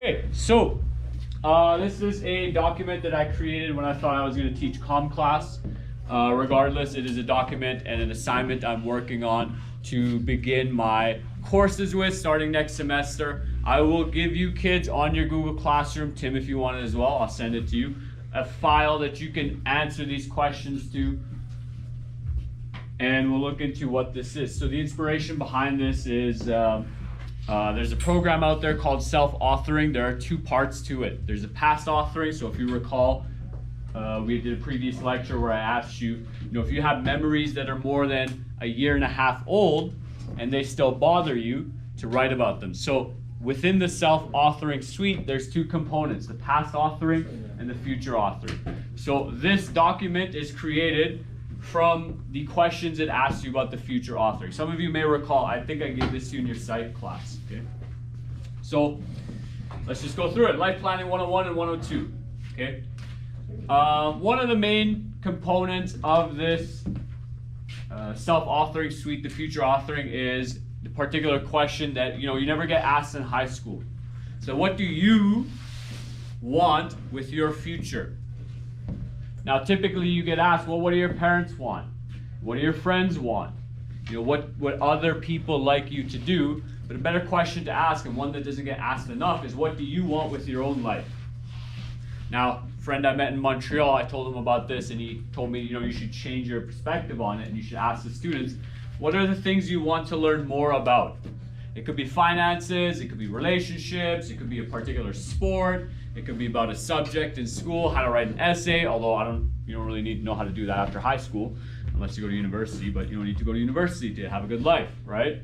Okay, so this is a document that I created when I thought I was going to teach comm class. Regardless, it is a document and an assignment I'm working on to begin my courses with starting next semester. I will give you kids on your Google Classroom, Tim, if you want it as well, I'll send it to you, a file that you can answer these questions to, and we'll look into what this is. So the inspiration behind this is there's a program out there called self-authoring. There are two parts to it. There's a past authoring, so if you recall, we did a previous lecture where I asked you, if you have memories that are more than a year and a half old and they still bother you, to write about them. So within the self-authoring suite, there's two components, the past authoring and the future authoring. So this document is created from the questions it asks you about the future authoring. Some of you may recall, I think I gave this to you in your psych class, okay? So let's just go through it. Life Planning 101 and 102, okay? One of the main components of this self-authoring suite, the future authoring, is the particular question that you never get asked in high school. So what do you want with your future? Now, typically you get asked, well, what do your parents want? What do your friends want? What other people like you to do? But a better question to ask, and one that doesn't get asked enough, is what do you want with your own life? Now, a friend I met in Montreal, I told him about this, and he told me, you should change your perspective on it, and you should ask the students, what are the things you want to learn more about? It could be finances, it could be relationships, it could be a particular sport, it could be about a subject in school, how to write an essay, although you don't really need to know how to do that after high school, unless you go to university, but you don't need to go to university to have a good life, right?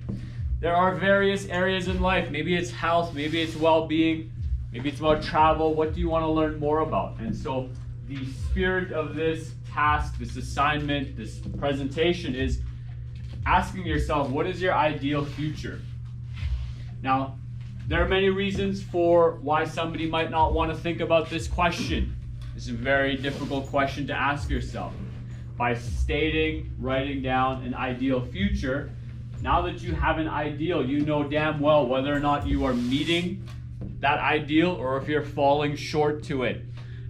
There are various areas in life. Maybe it's health, maybe it's well-being, maybe it's about travel. What do you want to learn more about? And so the spirit of this task, this assignment, this presentation is asking yourself, what is your ideal future? Now, there are many reasons for why somebody might not want to think about this question. It's a very difficult question to ask yourself. By writing down an ideal future, now that you have an ideal, you know damn well whether or not you are meeting that ideal or if you're falling short to it.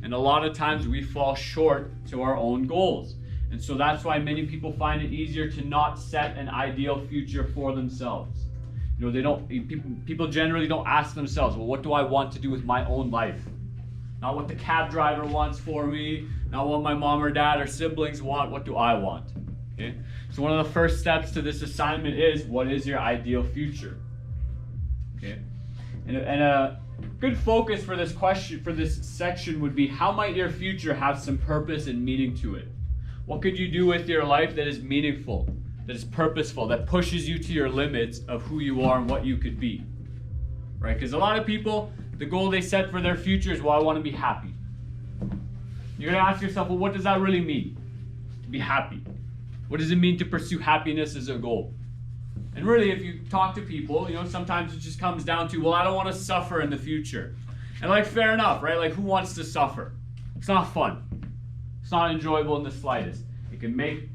And a lot of times we fall short to our own goals. And so that's why many people find it easier to not set an ideal future for themselves. People generally don't ask themselves, well, what do I want to do with my own life? Not what the cab driver wants for me, not what my mom or dad or siblings want, what do I want? Okay? So one of the first steps to this assignment is, what is your ideal future? Okay? And a good focus for this question, for this section, would be, how might your future have some purpose and meaning to it? What could you do with your life that is meaningful, that is purposeful, that pushes you to your limits of who you are and what you could be? Right? Because a lot of people, the goal they set for their future is, well, I want to be happy. You're going to ask yourself, well, what does that really mean, to be happy? What does it mean to pursue happiness as a goal? And really, if you talk to people, sometimes it just comes down to, well, I don't want to suffer in the future. And fair enough, right? Who wants to suffer? It's not fun. It's not enjoyable in the slightest. It can make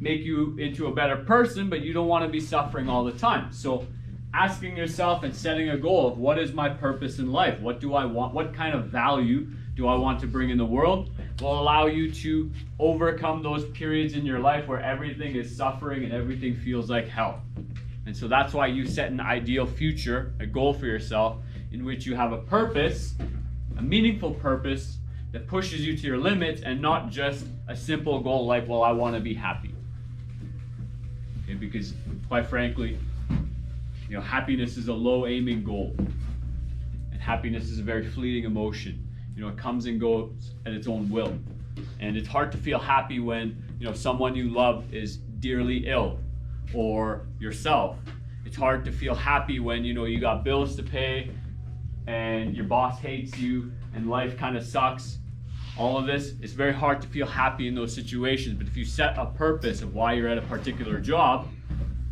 you into a better person, but you don't want to be suffering all the time. So asking yourself and setting a goal of, what is my purpose in life? What do I want? What kind of value do I want to bring in the world? Will allow you to overcome those periods in your life where everything is suffering and everything feels like hell. And so that's why you set an ideal future, a goal for yourself, in which you have a purpose, a meaningful purpose that pushes you to your limits, and not just a simple goal like, well, I want to be happy. Okay, because quite frankly, happiness is a low-aiming goal. And happiness is a very fleeting emotion. It comes and goes at its own will. And it's hard to feel happy when, someone you love is dearly ill, or yourself. It's hard to feel happy when, you got bills to pay and your boss hates you and life kind of sucks. All of this, it's very hard to feel happy in those situations. But if you set a purpose of why you're at a particular job,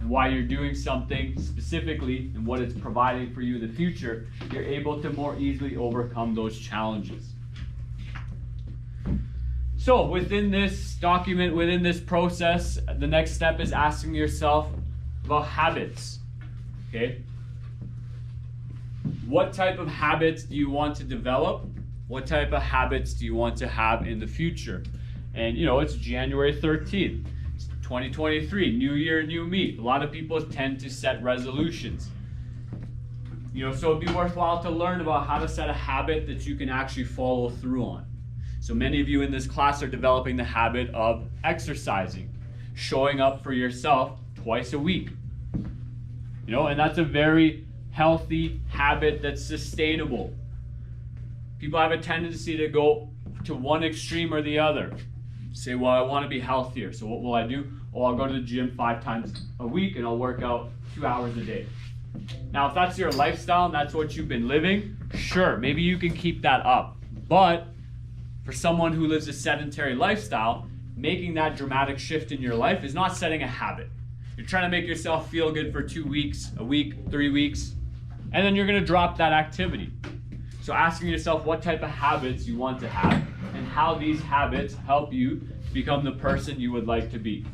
and why you're doing something specifically, and what it's providing for you in the future, you're able to more easily overcome those challenges. So within this document, within this process, the next step is asking yourself about habits. Okay? what type of habits do you want to develop? What type of habits do you want to have in the future? And it's January 13th, it's 2023, new year, new me. A lot of people tend to set resolutions. So it'd be worthwhile to learn about how to set a habit that you can actually follow through on. So many of you in this class are developing the habit of exercising, showing up for yourself twice a week. And that's a very healthy habit that's sustainable. People have a tendency to go to one extreme or the other. Say, well, I want to be healthier, so what will I do? Oh, I'll go to the gym 5 times a week and I'll work out 2 hours a day. Now, if that's your lifestyle and that's what you've been living, sure, maybe you can keep that up. But for someone who lives a sedentary lifestyle, making that dramatic shift in your life is not setting a habit. You're trying to make yourself feel good for 2 weeks, a week, 3 weeks, and then you're going to drop that activity. So asking yourself what type of habits you want to have and how these habits help you become the person you would like to be.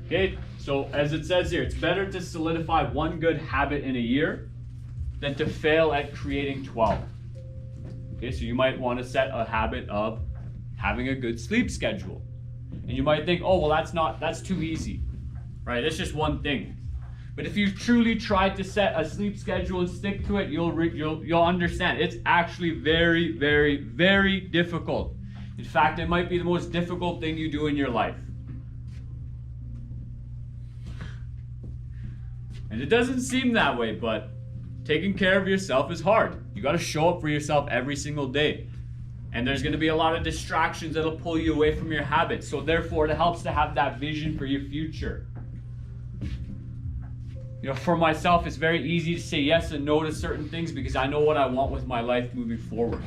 Okay, so as it says here, it's better to solidify one good habit in a year than to fail at creating 12. Okay, so you might want to set a habit of having a good sleep schedule. And you might think, oh, well, that's too easy, right? It's just one thing. But if you've truly tried to set a sleep schedule and stick to it, you'll understand it's actually very, very, very difficult. In fact, it might be the most difficult thing you do in your life. And it doesn't seem that way, but taking care of yourself is hard. You got to show up for yourself every single day. And there's going to be a lot of distractions that'll pull you away from your habits. So therefore, it helps to have that vision for your future. For myself, it's very easy to say yes and no to certain things because I know what I want with my life moving forward.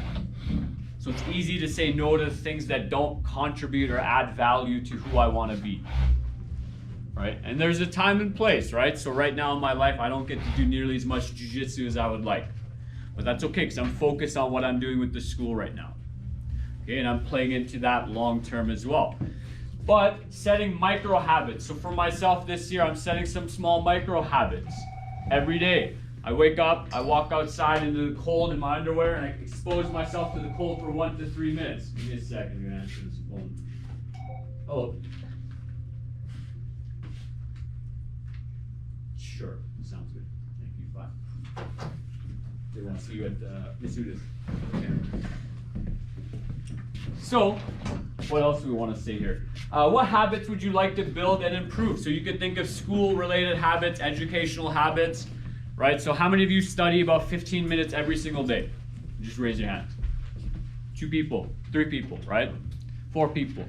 So it's easy to say no to things that don't contribute or add value to who I want to be. Right? And there's a time and place, right? So right now in my life, I don't get to do nearly as much jiu-jitsu as I would like. But that's okay because I'm focused on what I'm doing with the school right now. Okay, and I'm playing into that long term as well. But setting micro habits. So for myself this year, I'm setting some small micro habits. Every day, I wake up, I walk outside into the cold in my underwear, and I expose myself to the cold for 1 to 3 minutes. Give me a second, I'm gonna answer this phone. Hello. Sure, sounds good. Thank you, bye. They want to see you at Misuda's. Okay. So, what else do we want to say here? What habits would you like to build and improve? So you could think of school-related habits, educational habits, right? So how many of you study about 15 minutes every single day? Just raise your hand. 2 people, 3 people, right? 4 people.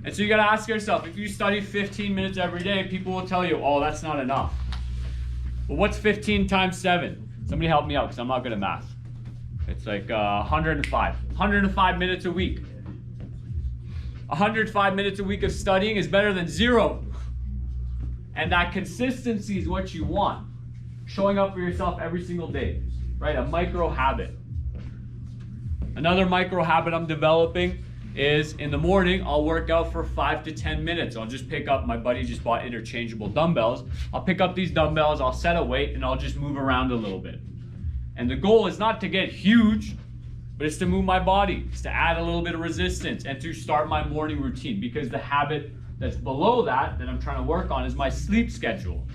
And so you got to ask yourself, if you study 15 minutes every day, people will tell you, oh, that's not enough. Well, what's 15 times 7? Somebody help me out because I'm not good at math. It's like 105. 105 minutes a week. 105 minutes a week of studying is better than 0. And that consistency is what you want. Showing up for yourself every single day, right? A micro habit. Another micro habit I'm developing is in the morning, I'll work out for 5 to 10 minutes. I'll just pick up, my buddy just bought interchangeable dumbbells. I'll pick up these dumbbells, I'll set a weight, and I'll just move around a little bit. And the goal is not to get huge, but it's to move my body. It's to add a little bit of resistance and to start my morning routine, because the habit that's below that I'm trying to work on is my sleep schedule.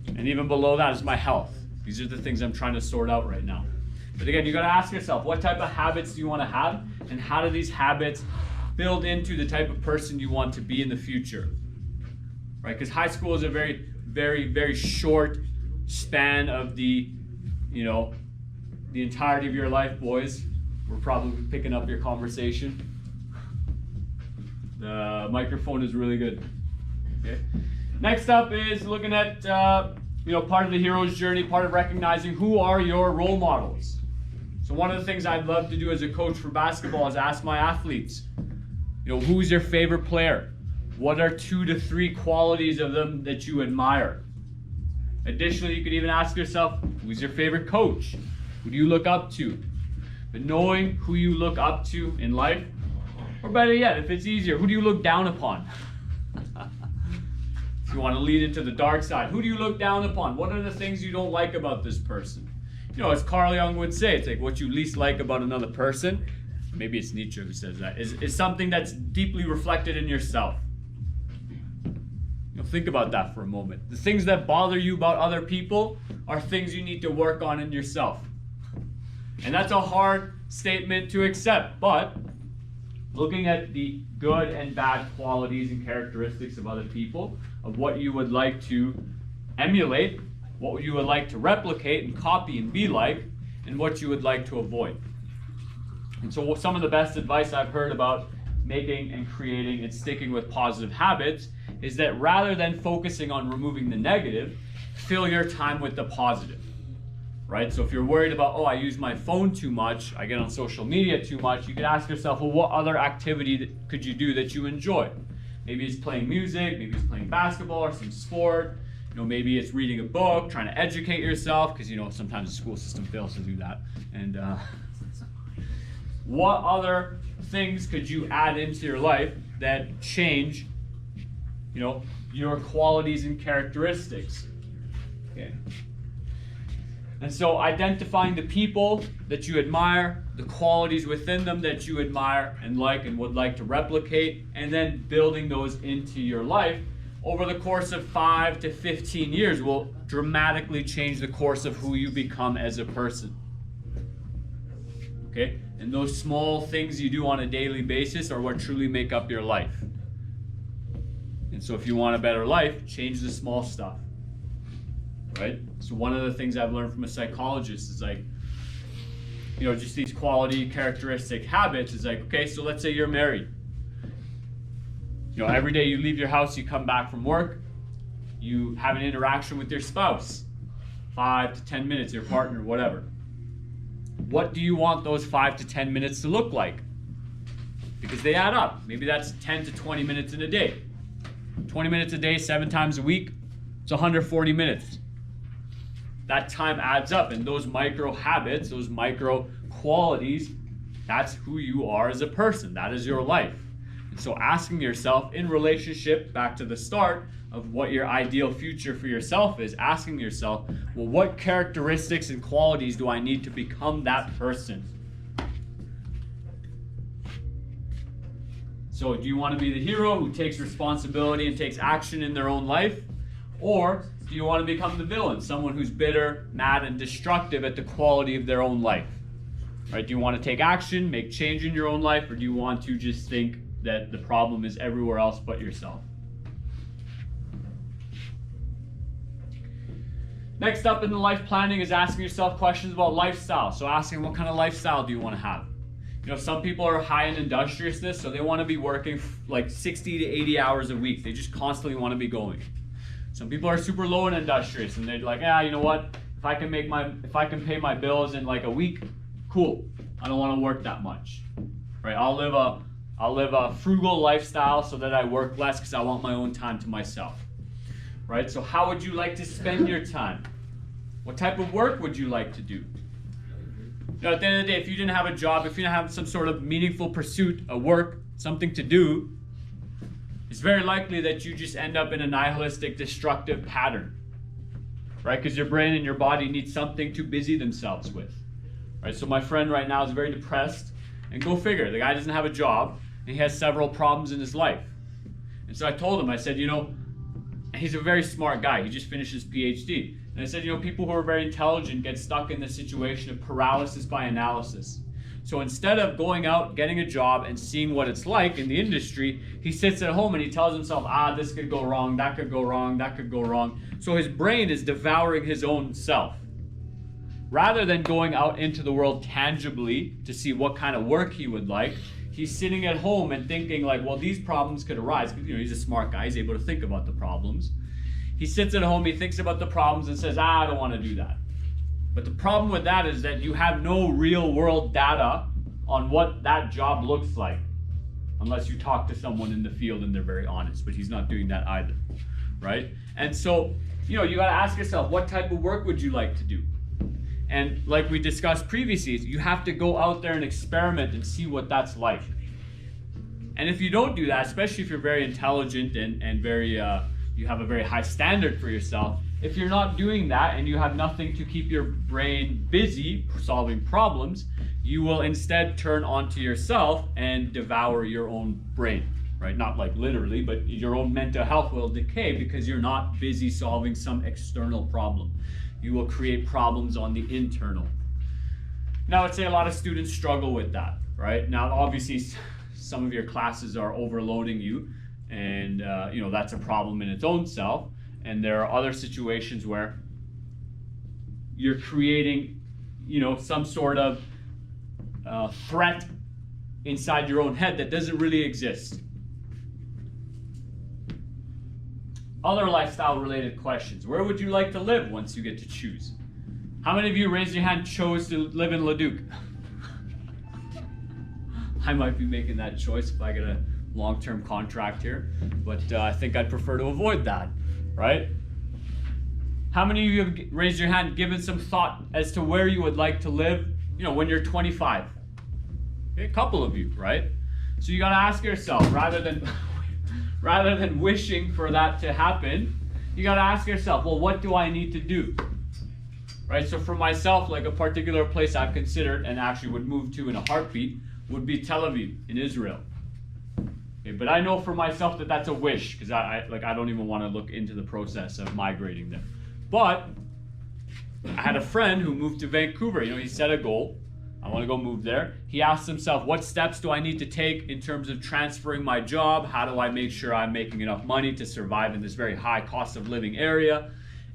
And even below that is my health. These are the things I'm trying to sort out right now. But again, you got to ask yourself, what type of habits do you want to have, and how do these habits build into the type of person you want to be in the future? Right? Because high school is a very, very, very short span of the entirety of your life, boys. We're probably picking up your conversation. The microphone is really good. Okay. Next up is looking at part of the hero's journey, part of recognizing who are your role models. So one of the things I'd love to do as a coach for basketball is ask my athletes, who's your favorite player? What are 2 to 3 qualities of them that you admire? Additionally, you could even ask yourself, who's your favorite coach? Who do you look up to? But knowing who you look up to in life, or better yet, if it's easier, who do you look down upon? If you want to lead into the dark side, who do you look down upon? What are the things you don't like about this person? You know, as Carl Jung would say, it's like what you least like about another person, maybe it's Nietzsche who says that, is something that's deeply reflected in yourself. You know, think about that for a moment. The things that bother you about other people are things you need to work on in yourself. And that's a hard statement to accept, but looking at the good and bad qualities and characteristics of other people, of what you would like to emulate, what you would like to replicate and copy and be like, and what you would like to avoid. And so some of the best advice I've heard about making and creating and sticking with positive habits is that rather than focusing on removing the negative, fill your time with the positive. Right? So if you're worried about, oh, I use my phone too much, I get on social media too much, you could ask yourself, well, what other activity could you do that you enjoy? Maybe it's playing music, maybe it's playing basketball or some sport, you know, maybe it's reading a book, trying to educate yourself, because, you know, sometimes the school system fails to do that. And what other things could you add into your life that change, you know, your qualities and characteristics? Okay. And so identifying the people that you admire, the qualities within them that you admire and like and would like to replicate, and then building those into your life over the course of 5 to 15 years will dramatically change the course of who you become as a person. Okay? And those small things you do on a daily basis are what truly make up your life. And so if you want a better life, change the small stuff. Right? So one of the things I've learned from a psychologist is like, you know, just these quality characteristic habits is like, okay, so let's say you're married. You know, every day you leave your house, you come back from work, you have an interaction with your spouse, 5 to 10 minutes, your partner, whatever. What do you want those 5 to 10 minutes to look like? Because they add up. Maybe that's 10 to 20 minutes in a day. 20 minutes a day, 7 times a week, it's 140 minutes. That time adds up, and those micro habits, those micro qualities, that's who you are as a person. That is your life. And so asking yourself in relationship, back to the start of what your ideal future for yourself is, asking yourself, well, what characteristics and qualities do I need to become that person? So do you want to be the hero who takes responsibility and takes action in their own life? Or do you want to become the villain, someone who's bitter, mad, and destructive at the quality of their own life? Right? Do you want to take action, make change in your own life, or do you want to just think that the problem is everywhere else but yourself? Next up in the life planning is asking yourself questions about lifestyle. So asking, what kind of lifestyle do you want to have? You know, some people are high in industriousness, so they want to be working like 60 to 80 hours a week. They just constantly want to be going. Some people are super low in industrious, and they're like, yeah, you know what? If I can pay my bills in like a week, cool. I don't want to work that much, right? I'll live a frugal lifestyle so that I work less because I want my own time to myself, right? So how would you like to spend your time? What type of work would you like to do? You know, at the end of the day, if you didn't have a job, if you didn't have some sort of meaningful pursuit, a work, something to do, it's very likely that you just end up in a nihilistic, destructive pattern, right? Because your brain and your body need something to busy themselves with, right? So my friend right now is very depressed, and go figure, the guy doesn't have a job, and he has several problems in his life. And so I told him, I said, you know, he's a very smart guy, he just finished his PhD. And I said, you know, people who are very intelligent get stuck in the situation of paralysis by analysis. So instead of going out, getting a job, and seeing what it's like in the industry, he sits at home and he tells himself, this could go wrong, that could go wrong, that could go wrong. So his brain is devouring his own self. Rather than going out into the world tangibly to see what kind of work he would like, he's sitting at home and thinking like, well, these problems could arise. Because, you know, he's a smart guy, he's able to think about the problems. He sits at home, he thinks about the problems and says, I don't want to do that. But the problem with that is that you have no real world data on what that job looks like, unless you talk to someone in the field and they're very honest, but he's not doing that either, right? And so, you know, you got to ask yourself, what type of work would you like to do? And like we discussed previously, you have to go out there and experiment and see what that's like. And if you don't do that, especially if you're very intelligent and very you have a very high standard for yourself. If you're not doing that and you have nothing to keep your brain busy solving problems, you will instead turn onto yourself and devour your own brain, right? Not like literally, but your own mental health will decay because you're not busy solving some external problem. You will create problems on the internal. Now, I'd say a lot of students struggle with that, right? Now, obviously, some of your classes are overloading you, and that's a problem in its own self. And there are other situations where you're creating, some sort of threat inside your own head that doesn't really exist. Other lifestyle-related questions. Where would you like to live once you get to choose? How many of you, raise your hand, chose to live in Leduc? I might be making that choice if I get a long-term contract here, but I think I'd prefer to avoid that, right? How many of you have raised your hand, given some thought as to where you would like to live, when you're 25? Okay, a couple of you, right? So you got to ask yourself, rather than wishing for that to happen, you got to ask yourself, well, what do I need to do? Right? So for myself, like a particular place I've considered and actually would move to in a heartbeat would be Tel Aviv in Israel. Okay, but I know for myself that that's a wish, because I don't even want to look into the process of migrating there. But I had a friend who moved to Vancouver. He set a goal. I want to go move there. He asked himself, what steps do I need to take in terms of transferring my job? How do I make sure I'm making enough money to survive in this very high cost of living area?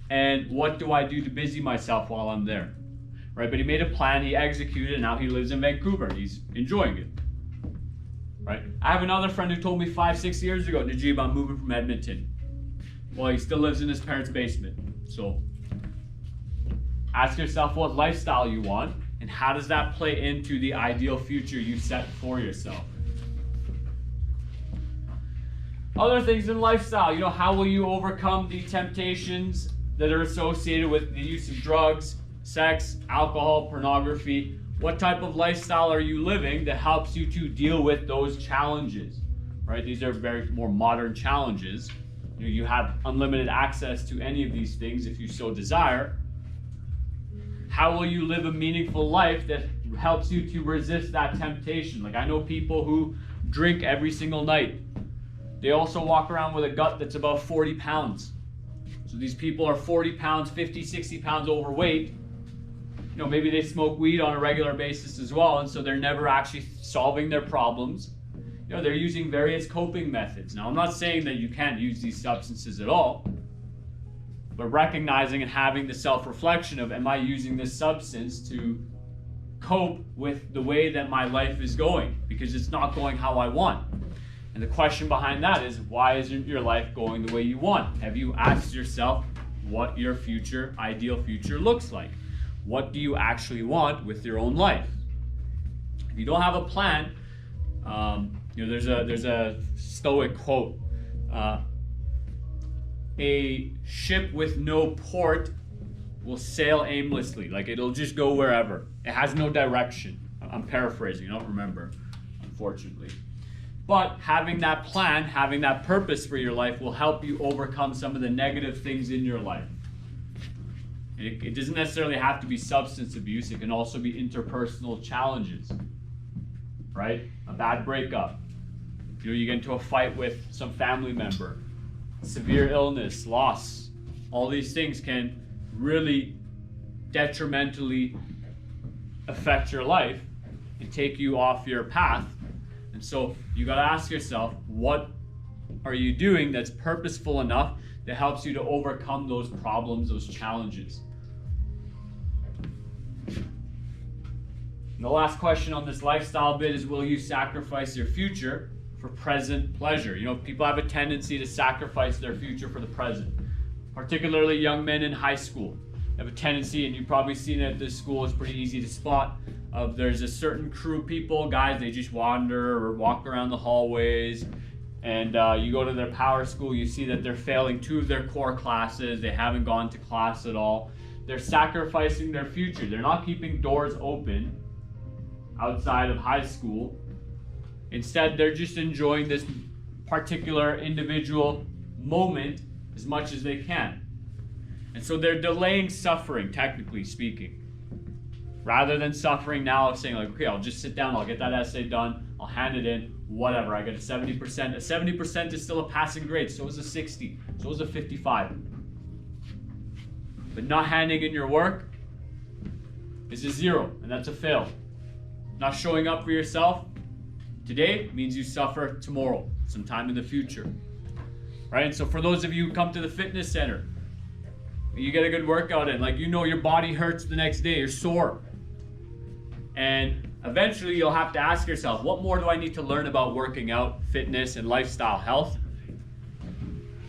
And what do I do to busy myself while I'm there? Right? But he made a plan, he executed, and now he lives in Vancouver. He's enjoying it. Right? I have another friend who told me 5-6 years ago, Najib, I'm moving from Edmonton. Well, he still lives in his parents' basement. So ask yourself what lifestyle you want, and how does that play into the ideal future you set for yourself? Other things in lifestyle, how will you overcome the temptations that are associated with the use of drugs, sex, alcohol, pornography? What type of lifestyle are you living that helps you to deal with those challenges? Right? These are very more modern challenges. You have unlimited access to any of these things if you so desire. How will you live a meaningful life that helps you to resist that temptation? Like, I know people who drink every single night. They also walk around with a gut that's about 40 pounds. So these people are 40 pounds, 50, 60 pounds overweight. Maybe they smoke weed on a regular basis as well, and so they're never actually solving their problems. They're using various coping methods. Now, I'm not saying that you can't use these substances at all, but recognizing and having the self-reflection of, am I using this substance to cope with the way that my life is going? Because it's not going how I want. And the question behind that is, why isn't your life going the way you want? Have you asked yourself what your ideal future looks like? What do you actually want with your own life? If you don't have a plan, there's a Stoic quote. A ship with no port will sail aimlessly. Like, it'll just go wherever. It has no direction. I'm paraphrasing, I don't remember, unfortunately. But having that plan, having that purpose for your life will help you overcome some of the negative things in your life. It doesn't necessarily have to be substance abuse. It can also be interpersonal challenges, right? A bad breakup. You get into a fight with some family member, severe illness, loss. All these things can really detrimentally affect your life and take you off your path. And so you got to ask yourself, what are you doing that's purposeful enough that helps you to overcome those problems, those challenges? And the last question on this lifestyle bit is, will you sacrifice your future for present pleasure? People have a tendency to sacrifice their future for the present, particularly young men in high school. Have a tendency, and you've probably seen it at this school, it's pretty easy to spot, there's a certain crew of people, guys, they just wander or walk around the hallways, and you go to their power school, you see that they're failing 2 of their core classes, they haven't gone to class at all. They're sacrificing their future. They're not keeping doors open outside of high school. Instead, they're just enjoying this particular individual moment, as much as they can. And so they're delaying suffering, technically speaking. Rather than suffering now, saying like, okay, I'll just sit down, I'll get that essay done, I'll hand it in, whatever, I get a 70%. A 70% is still a passing grade, so is a 60, so is a 55. But not handing in your work is a 0, and that's a fail. Not showing up for yourself today means you suffer tomorrow, sometime in the future. Right? And so for those of you who come to the fitness center, you get a good workout in, like, you know your body hurts the next day, you're sore. And eventually you'll have to ask yourself, what more do I need to learn about working out, fitness, and lifestyle health?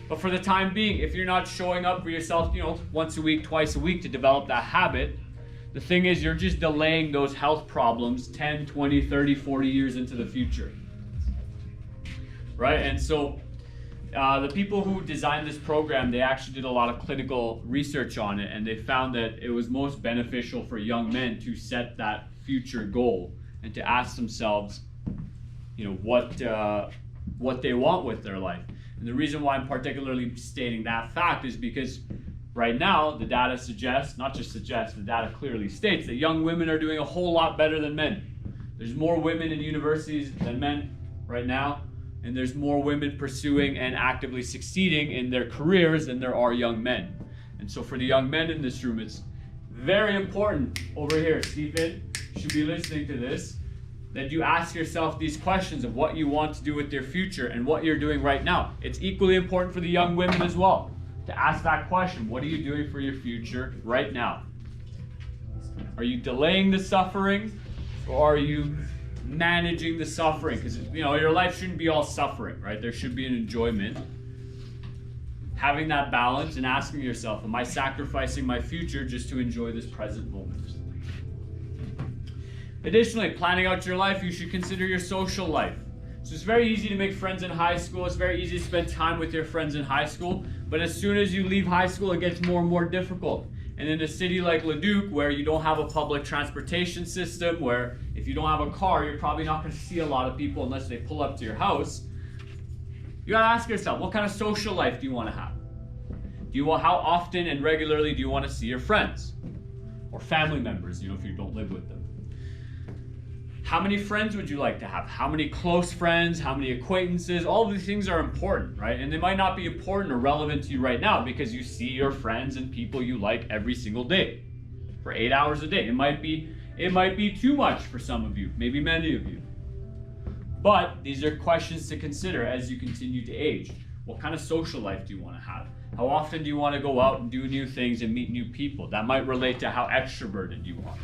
But for the time being, if you're not showing up for yourself, once a week, twice a week to develop that habit, the thing is you're just delaying those health problems 10, 20, 30, 40 years into the future. Right? And so the people who designed this program, they actually did a lot of clinical research on it, and they found that it was most beneficial for young men to set that future goal and to ask themselves, what they want with their life. And the reason why I'm particularly stating that fact is because right now the data suggests, not just suggests, the data clearly states that young women are doing a whole lot better than men. There's more women in universities than men right now, and there's more women pursuing and actively succeeding in their careers than there are young men. And so for the young men in this room, it's very important over here, Stephen, you should be listening to this, that you ask yourself these questions of what you want to do with your future and what you're doing right now. It's equally important for the young women as well to ask that question. What are you doing for your future right now? Are you delaying the suffering, or are you managing the suffering? Because your life shouldn't be all suffering, right? There should be an enjoyment. Having that balance and asking yourself, am I sacrificing my future just to enjoy this present moment? Additionally, planning out your life, you should consider your social life. So it's very easy to make friends in high school. It's very easy to spend time with your friends in high school. But as soon as you leave high school, it gets more and more difficult. And in a city like Leduc, where you don't have a public transportation system, where if you don't have a car, you're probably not going to see a lot of people unless they pull up to your house, you got to ask yourself, what kind of social life do you want to have? How often and regularly do you want to see your friends or family members, if you don't live with them? How many friends would you like to have? How many close friends? How many acquaintances? All of these things are important, right? And they might not be important or relevant to you right now because you see your friends and people you like every single day for 8 hours a day. It might be too much for some of you, maybe many of you. But these are questions to consider as you continue to age. What kind of social life do you want to have? How often do you want to go out and do new things and meet new people? That might relate to how extroverted you are.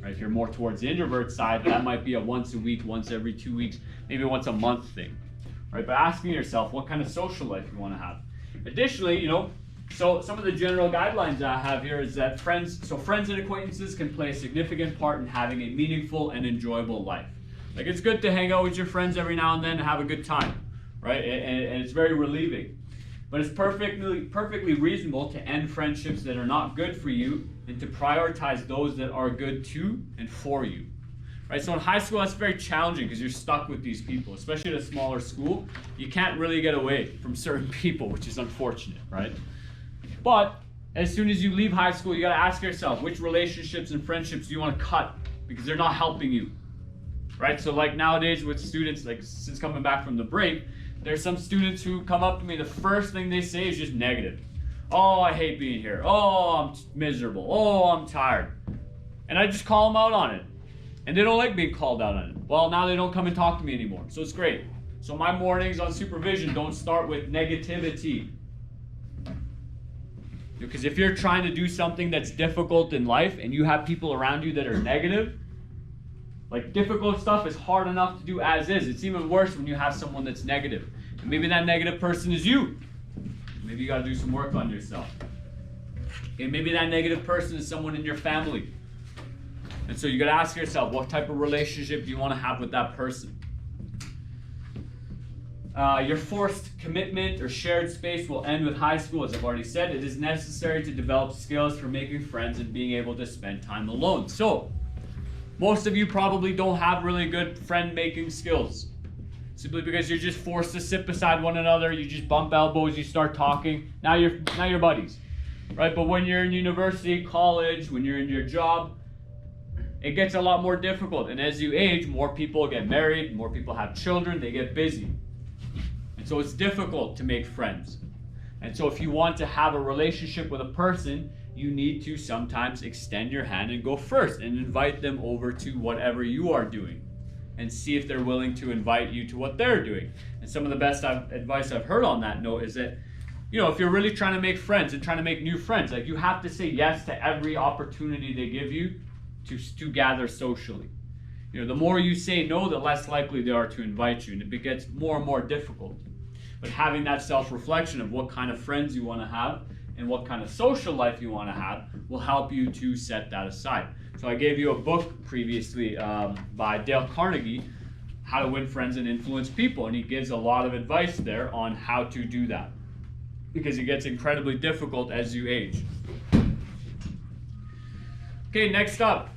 Right? If you're more towards the introvert side, that might be a once a week, once every 2 weeks, maybe once a month thing. Right? But asking yourself what kind of social life you want to have. Additionally, so some of the general guidelines I have here is that friends and acquaintances can play a significant part in having a meaningful and enjoyable life. Like, it's good to hang out with your friends every now and then and have a good time, right? And it's very relieving. But it's perfectly reasonable to end friendships that are not good for you and to prioritize those that are good to and for you. Right? So in high school, that's very challenging because you're stuck with these people, especially at a smaller school. You can't really get away from certain people, which is unfortunate, right? But as soon as you leave high school, you got to ask yourself, which relationships and friendships do you want to cut because they're not helping you, right? So like nowadays with students, like since coming back from the break, there's some students who come up to me, the first thing they say is just negative. Oh, I hate being here. Oh, I'm miserable. Oh, I'm tired. And I just call them out on it. And they don't like being called out on it. Well, now they don't come and talk to me anymore. So it's great. So my mornings on supervision don't start with negativity. Because if you're trying to do something that's difficult in life and you have people around you that are negative, like difficult stuff is hard enough to do as is. It's even worse when you have someone that's negative. And maybe that negative person is you. Maybe you got to do some work on yourself. Okay, maybe that negative person is someone in your family. And so you got to ask yourself, what type of relationship do you want to have with that person? Your forced commitment or shared space will end with high school, as I've already said. It is necessary to develop skills for making friends and being able to spend time alone. So, most of you probably don't have really good friend-making skills. simply because you're just forced to sit beside one another. You just bump elbows, you start talking. Now you're buddies, right? But when you're in university, college, when you're in your job, it gets a lot more difficult. And as you age, more people get married, more people have children, they get busy. And so it's difficult to make friends. And so if you want to have a relationship with a person, you need to sometimes extend your hand and go first and invite them over to whatever you are doing and see if they're willing to invite you to what they're doing. And some of the best advice I've heard on that note is that, if you're really trying to make friends and trying to make new friends, like, you have to say yes to every opportunity they give you to gather socially. The more you say no, the less likely they are to invite you, and it gets more and more difficult. But having that self-reflection of what kind of friends you want to have and what kind of social life you want to have will help you to set that aside. So I gave you a book previously by Dale Carnegie, How to Win Friends and Influence People, and he gives a lot of advice there on how to do that, because it gets incredibly difficult as you age. Okay, next up,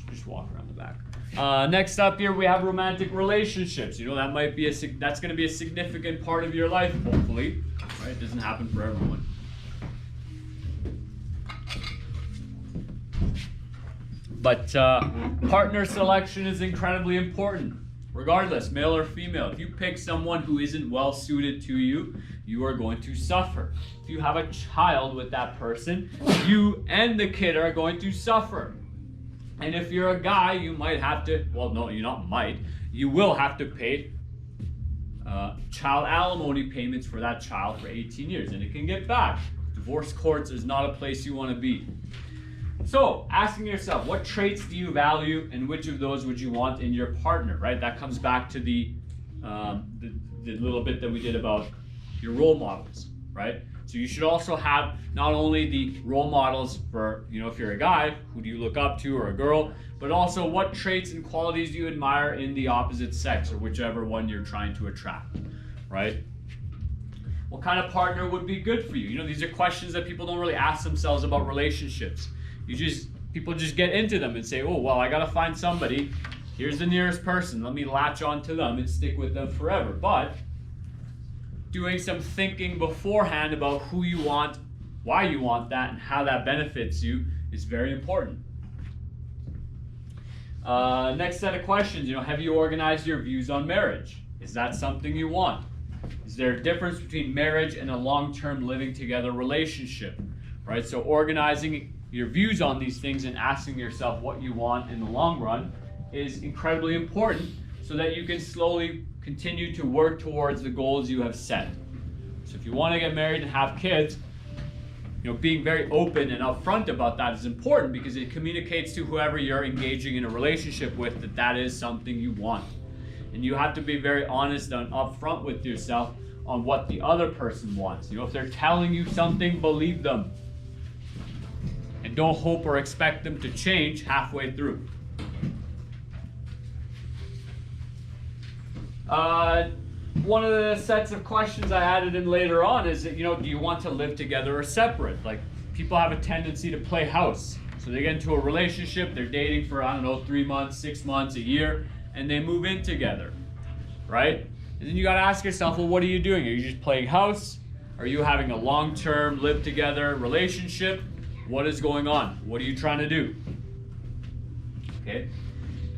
just walk around the back. Next up here, we have romantic relationships. That might be that's going to be a significant part of your life, hopefully. Right? It doesn't happen for everyone. But partner selection is incredibly important, regardless, male or female. If you pick someone who isn't well suited to you, you are going to suffer. If you have a child with that person, you and the kid are going to suffer. And if you're a guy, you might have to, well, no, you not might, you will have to pay child alimony payments for that child for 18 years, and it can get bad. Divorce courts is not a place you want to be. So, asking yourself, what traits do you value, and which of those would you want in your partner, right? That comes back to the little bit that we did about your role models, right? So you should also have not only the role models for, if you're a guy, who do you look up to, or a girl, but also what traits and qualities do you admire in the opposite sex, or whichever one you're trying to attract, right? What kind of partner would be good for you? These are questions that people don't really ask themselves about relationships. People just get into them and say, oh, well, I gotta find somebody. Here's the nearest person. Let me latch on to them and stick with them forever. But doing some thinking beforehand about who you want, why you want that, and how that benefits you is very important. Next set of questions, have you organized your views on marriage? Is that something you want? Is there a difference between marriage and a long-term living together relationship? Right? So organizing your views on these things and asking yourself what you want in the long run is incredibly important, so that you can slowly continue to work towards the goals you have set. So if you want to get married and have kids, being very open and upfront about that is important, because it communicates to whoever you're engaging in a relationship with that that is something you want. And you have to be very honest and upfront with yourself on what the other person wants. If they're telling you something, believe them. And don't hope or expect them to change halfway through. One of the sets of questions I added in later on is that, do you want to live together or separate? Like, people have a tendency to play house. So they get into a relationship, they're dating for, 3 months, 6 months, a year, and they move in together, right? And then you gotta ask yourself, well, what are you doing? Are you just playing house? Are you having a long-term live together relationship? What is going on? What are you trying to do? Okay.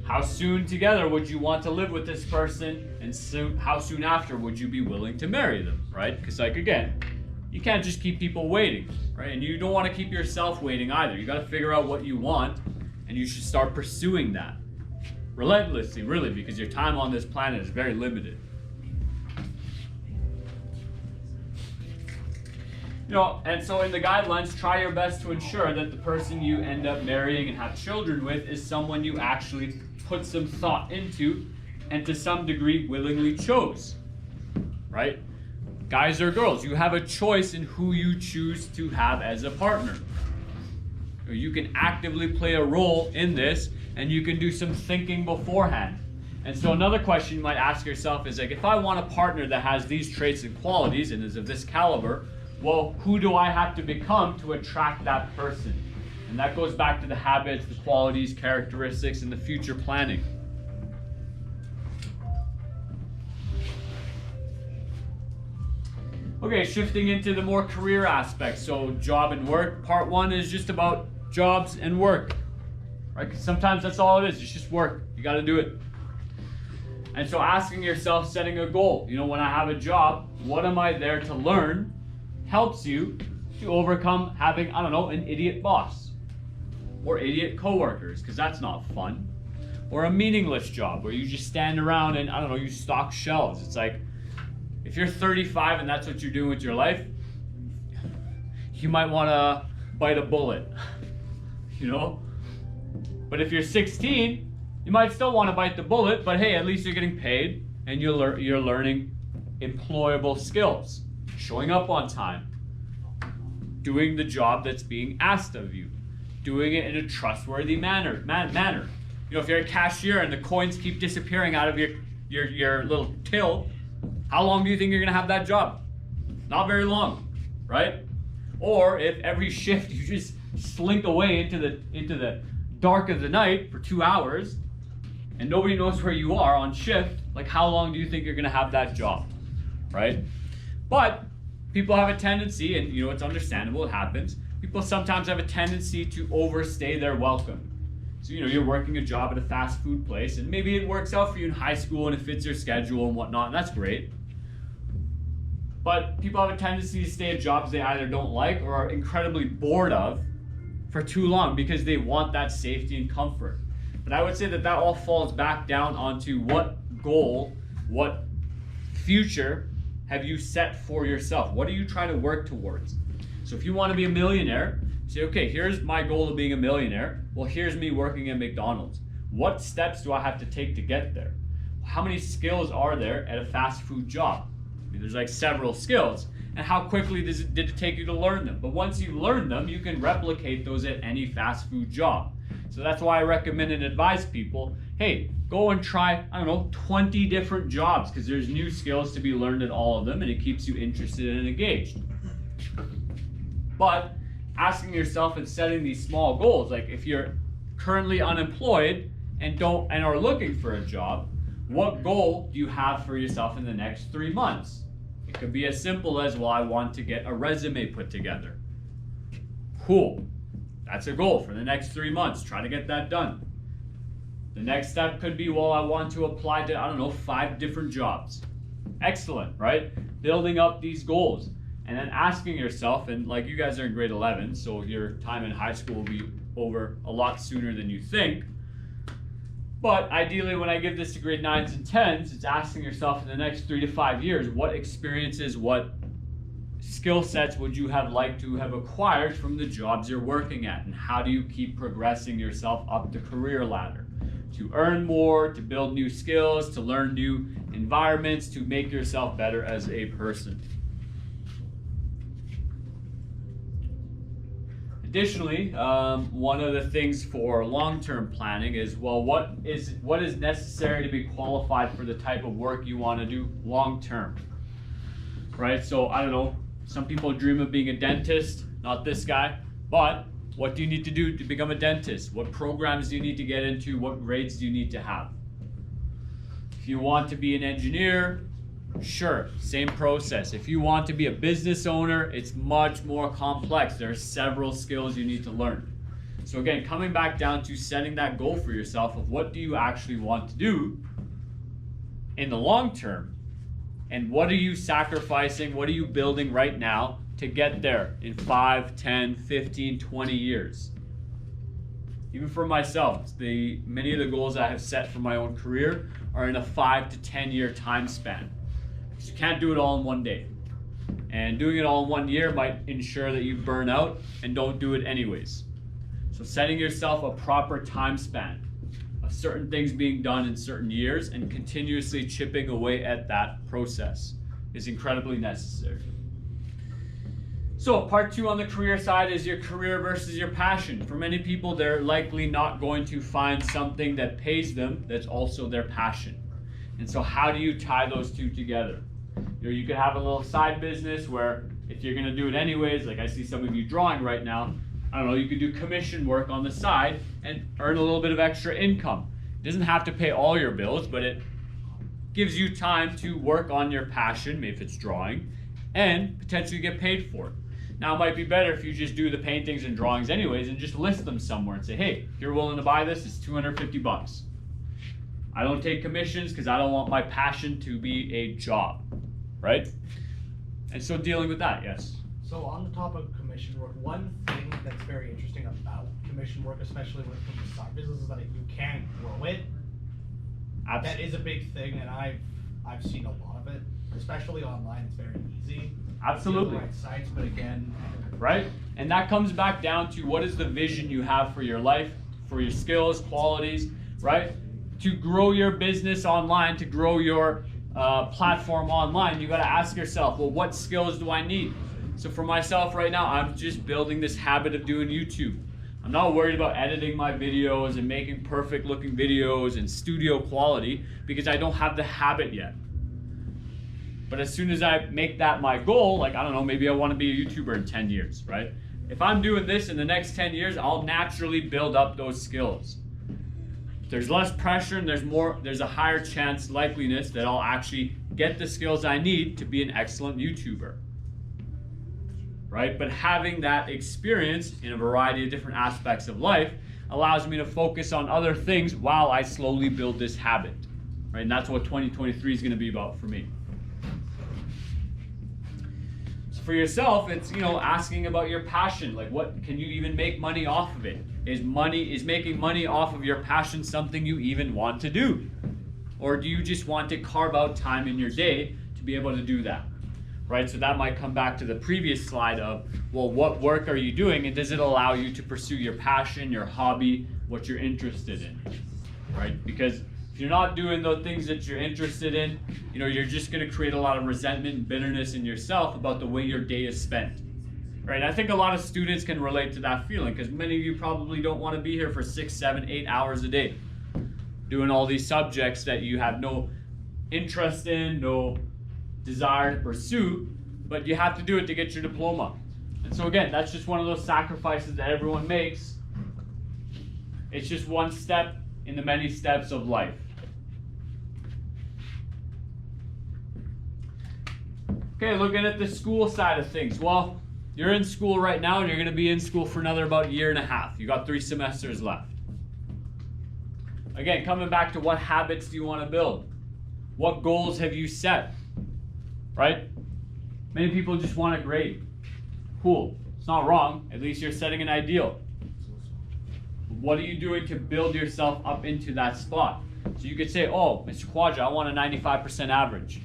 How soon together would you want to live with this person, and how soon after would you be willing to marry them, right? Because, again, you can't just keep people waiting, right? And you don't want to keep yourself waiting either. You got to figure out what you want, and you should start pursuing that relentlessly, really, because your time on this planet is very limited. And so in the guidelines, try your best to ensure that the person you end up marrying and have children with is someone you actually put some thought into and to some degree willingly chose, right? Guys or girls, you have a choice in who you choose to have as a partner. You can actively play a role in this, and you can do some thinking beforehand. And so another question you might ask yourself is, if I want a partner that has these traits and qualities and is of this caliber, well, who do I have to become to attract that person? And that goes back to the habits, the qualities, characteristics, and the future planning. Okay, shifting into the more career aspects. So job and work. Part one is just about jobs and work, right? 'Cause sometimes that's all it is. It's just work. You got to do it. And so asking yourself, setting a goal. You know, when I have a job, what am I there to learn? Helps you to overcome having, I don't know, an idiot boss or idiot coworkers, because that's not fun. Or a meaningless job where you just stand around and, I don't know, you stock shelves. It's like, if you're 35 and that's what you're doing with your life, you might want to bite a bullet, you know? But if you're 16, you might still want to bite the bullet, but hey, at least you're getting paid and you're learning employable skills, showing up on time, doing the job that's being asked of you, doing it in a trustworthy manner. You know, if you're a cashier and the coins keep disappearing out of your little till, how long do you think you're gonna have that job? Not very long, right? Or if every shift you just slink away into the dark of the night for 2 hours and nobody knows where you are on shift, like how long do you think you're gonna have that job, right? But people have a tendency, and you know, it's understandable, it happens, people sometimes have a tendency to overstay their welcome. So, you know, you're working a job at a fast food place and maybe it works out for you in high school and it fits your schedule and whatnot, and that's great. But people have a tendency to stay at jobs they either don't like or are incredibly bored of for too long because they want that safety and comfort. But I would say that all falls back down onto what goal, what future have you set for yourself? What are you trying to work towards? So if you want to be a millionaire, say, okay, here's my goal of being a millionaire. Well, here's me working at McDonald's. What steps do I have to take to get there? How many skills are there at a fast food job? I mean, there's like several skills. And how quickly did it take you to learn them? But once you learn them, you can replicate those at any fast food job. So that's why I recommend and advise people, hey, go and try, I don't know, 20 different jobs, because there's new skills to be learned in all of them and it keeps you interested and engaged. But asking yourself and setting these small goals, like if you're currently unemployed and are looking for a job, what goal do you have for yourself in the next 3 months? It could be as simple as, well, I want to get a resume put together. Cool. That's a goal for the next 3 months. Try to get that done. The next step could be, well, I want to apply to, I don't know, 5 different jobs. Excellent, right? Building up these goals. And then asking yourself, and like you guys are in grade 11, so your time in high school will be over a lot sooner than you think. But ideally, when I give this to grade 9s and 10s, it's asking yourself in the next 3 to 5 years, what experiences, what skill sets would you have liked to have acquired from the jobs you're working at? And how do you keep progressing yourself up the career ladder? To earn more, to build new skills, to learn new environments, to make yourself better as a person. Additionally, one of the things for long-term planning is, well, what is necessary to be qualified for the type of work you want to do long-term, right? So I don't know, some people dream of being a dentist, not this guy, but what do you need to do to become a dentist? What programs do you need to get into? What grades do you need to have? If you want to be an engineer, sure, same process. If you want to be a business owner, it's much more complex. There are several skills you need to learn. So again, coming back down to setting that goal for yourself of what do you actually want to do in the long term, and what are you sacrificing, what are you building right now to get there in 5, 10, 15, 20 years. Even for myself, many of the goals I have set for my own career are in a 5 to 10 year time span. You can't do it all in one day. And doing it all in 1 year might ensure that you burn out and don't do it anyways. So setting yourself a proper time span of certain things being done in certain years and continuously chipping away at that process is incredibly necessary. So part 2 on the career side is your career versus your passion. For many people, they're likely not going to find something that pays them that's also their passion. And so how do you tie those two together? You know, you could have a little side business where if you're going to do it anyways, like I see some of you drawing right now, I don't know, you could do commission work on the side and earn a little bit of extra income. It doesn't have to pay all your bills, but it gives you time to work on your passion, maybe if it's drawing, and potentially get paid for it. Now, it might be better if you just do the paintings and drawings anyways and just list them somewhere and say, hey, if you're willing to buy this, it's 250 bucks. I don't take commissions because I don't want my passion to be a job, right? And so dealing with that, yes. So on the topic of commission work, one thing that's very interesting about commission work, especially when it comes to side business, is that you can grow it. Absolutely. That is a big thing, and I've seen a lot of it, especially online. It's very easy. Absolutely. Right sites, but again, right? And that comes back down to what is the vision you have for your life, for your skills, qualities, right? To grow your business online, to grow your platform online, you got to ask yourself, well, what skills do I need? So for myself right now, I'm just building this habit of doing YouTube. I'm not worried about editing my videos and making perfect looking videos and studio quality because I don't have the habit yet. But as soon as I make that my goal, like, I don't know, maybe I want to be a YouTuber in 10 years, right? If I'm doing this in the next 10 years, I'll naturally build up those skills. There's less pressure and there's a higher chance, likeliness that I'll actually get the skills I need to be an excellent YouTuber, right? But having that experience in a variety of different aspects of life allows me to focus on other things while I slowly build this habit, right? And that's what 2023 is going to be about for me. So for yourself, it's, you know, asking about your passion. Like, what can you even make money off of it? Is making money off of your passion something you even want to do? Or do you just want to carve out time in your day to be able to do that? Right? So that might come back to the previous slide of, well, what work are you doing, and does it allow you to pursue your passion, your hobby, what you're interested in? Right? Because if you're not doing the things that you're interested in, you know, you're just going to create a lot of resentment and bitterness in yourself about the way your day is spent. Right? I think a lot of students can relate to that feeling because many of you probably don't want to be here for 6, 7, 8 hours a day doing all these subjects that you have no interest in, no desire to pursue, but you have to do it to get your diploma. And so again, that's just one of those sacrifices that everyone makes. It's just one step in the many steps of life. Okay, looking at the school side of things. Well, you're in school right now and you're going to be in school for another about 1.5 years. You got 3 semesters left. Again, coming back to what habits do you want to build? What goals have you set? Right? Many people just want a grade. Cool. It's not wrong. At least you're setting an ideal. What are you doing to build yourself up into that spot? So you could say, oh, Mr. Quadra, I want a 95% average.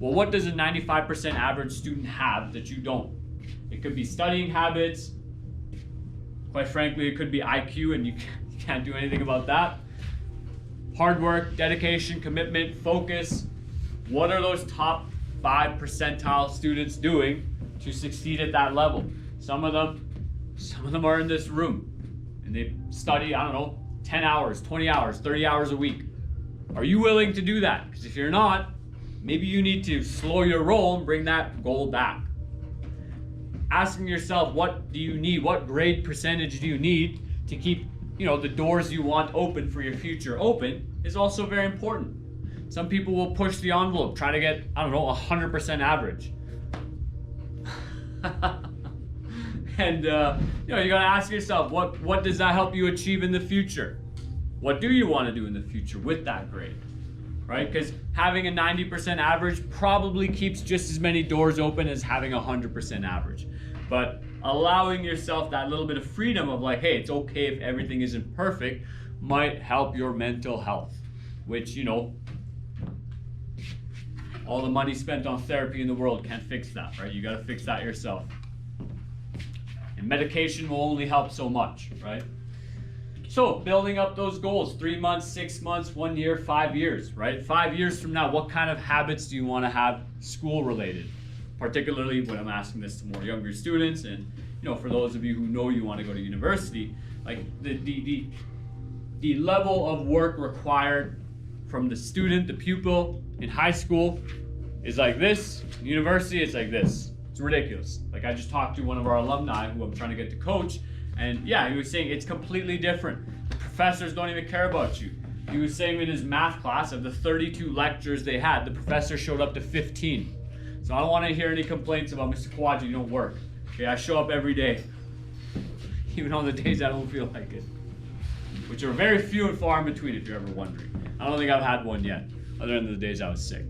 Well, what does a 95% average student have that you don't? It could be studying habits. Quite frankly, it could be IQ, and you can't do anything about that. Hard work, dedication, commitment, focus. What are those top 5 percentile students doing to succeed at that level? Some of them are in this room and they study, I don't know, 10 hours, 20 hours, 30 hours a week. Are you willing to do that? Because if you're not, maybe you need to slow your roll and bring that goal back. Asking yourself, what do you need? What grade percentage do you need to keep, you know, the doors you want open for your future open is also very important. Some people will push the envelope, try to get, I don't know, 100% average. And you know, you gotta ask yourself, what does that help you achieve in the future? What do you want to do in the future with that grade? Right? Because having a 90% average probably keeps just as many doors open as having 100% average. But allowing yourself that little bit of freedom of like, hey, it's okay if everything isn't perfect, might help your mental health, which, you know, all the money spent on therapy in the world can't fix that, right? You got to fix that yourself. And medication will only help so much, right? So building up those goals, 3 months, 6 months, 1 year, 5 years, right? 5 years from now, what kind of habits do you want to have school related? Particularly when I'm asking this to more younger students, and you know, for those of you who know you want to go to university, like the level of work required from the student, the pupil in high school is like this. In university, it's like this. It's ridiculous. Like, I just talked to one of our alumni who I'm trying to get to coach, and yeah, he was saying it's completely different. The professors don't even care about you. He was saying in his math class, of the 32 lectures they had, the professor showed up to 15. It's So I don't want to hear any complaints about Mr. Kawaja, you don't work. Okay, I show up every day, even on the days I don't feel like it, which are very few and far in between, if you're ever wondering. I don't think I've had one yet, other than the days I was sick.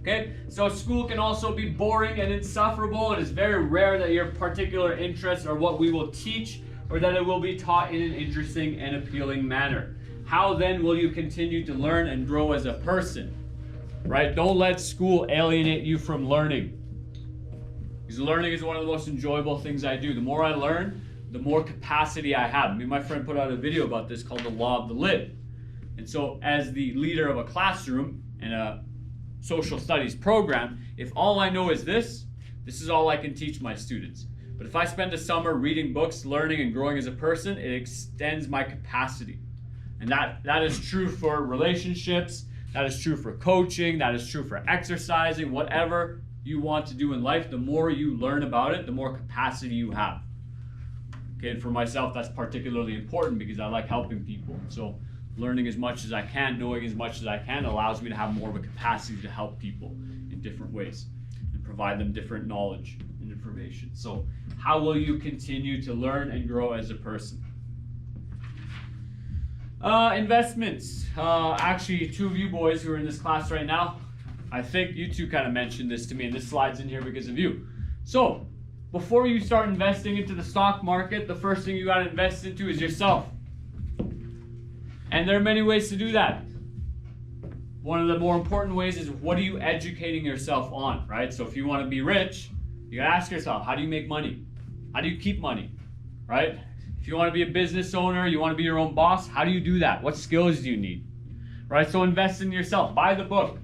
Okay, so school can also be boring and insufferable. It is very rare that your particular interests are what we will teach, or that it will be taught in an interesting and appealing manner. How then will you continue to learn and grow as a person? Right? Don't let school alienate you from learning. Because learning is one of the most enjoyable things I do. The more I learn, the more capacity I have. Me and my friend put out a video about this called The Law of the Lid. And so as the leader of a classroom and a social studies program, if all I know is this is all I can teach my students. But if I spend a summer reading books, learning and growing as a person, it extends my capacity. And that is true for relationships, that is true for coaching, that is true for exercising, whatever you want to do in life. The more you learn about it, the more capacity you have. Okay, and for myself, that's particularly important because I like helping people. So learning as much as I can, knowing as much as I can, allows me to have more of a capacity to help people in different ways and provide them different knowledge and information. So how will you continue to learn and grow as a person? Investments. Actually, two of you boys who are in this class right now, I think you two kind of mentioned this to me, and this slide's in here because of you. So before you start investing into the stock market, the first thing you got to invest into is yourself. And there are many ways to do that. One of the more important ways is, what are you educating yourself on, right? So if you want to be rich, you gotta ask yourself, how do you make money? How do you keep money, right? If you want to be a business owner, you want to be your own boss, how do you do that? What skills do you need, right? So invest in yourself. Buy the book.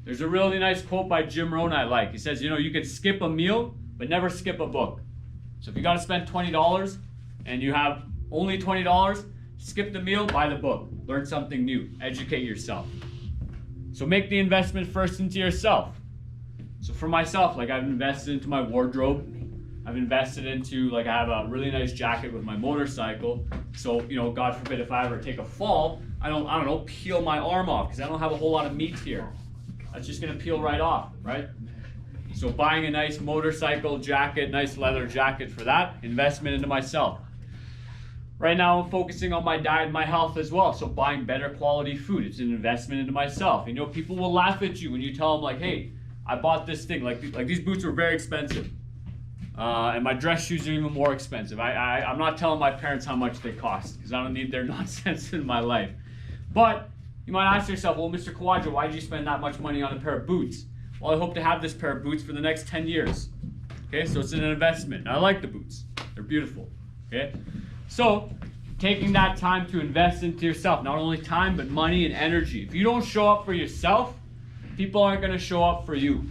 There's a really nice quote by Jim Rohn I like. He says, you could skip a meal, but never skip a book. So if you got to spend $20 and you have only $20, skip the meal, buy the book. Learn something new. Educate yourself. So make the investment first into yourself. So for myself, I've invested into my wardrobe. I've invested into, I have a really nice jacket with my motorcycle. So, God forbid if I ever take a fall, I don't peel my arm off because I don't have a whole lot of meat here. That's just going to peel right off, right? So buying a nice motorcycle jacket, nice leather jacket for that, investment into myself. Right now I'm focusing on my diet and my health as well. So buying better quality food, it's an investment into myself. People will laugh at you when you tell them hey, I bought this thing. Like these boots were very expensive. And my dress shoes are even more expensive. I'm not telling my parents how much they cost because I don't need their nonsense in my life. But you might ask yourself, well, Mr. Kawaja, why did you spend that much money on a pair of boots? Well, I hope to have this pair of boots for the next 10 years. Okay, so it's an investment. And I like the boots. They're beautiful. Okay, so taking that time to invest into yourself, not only time, but money and energy. If you don't show up for yourself, people aren't going to show up for you.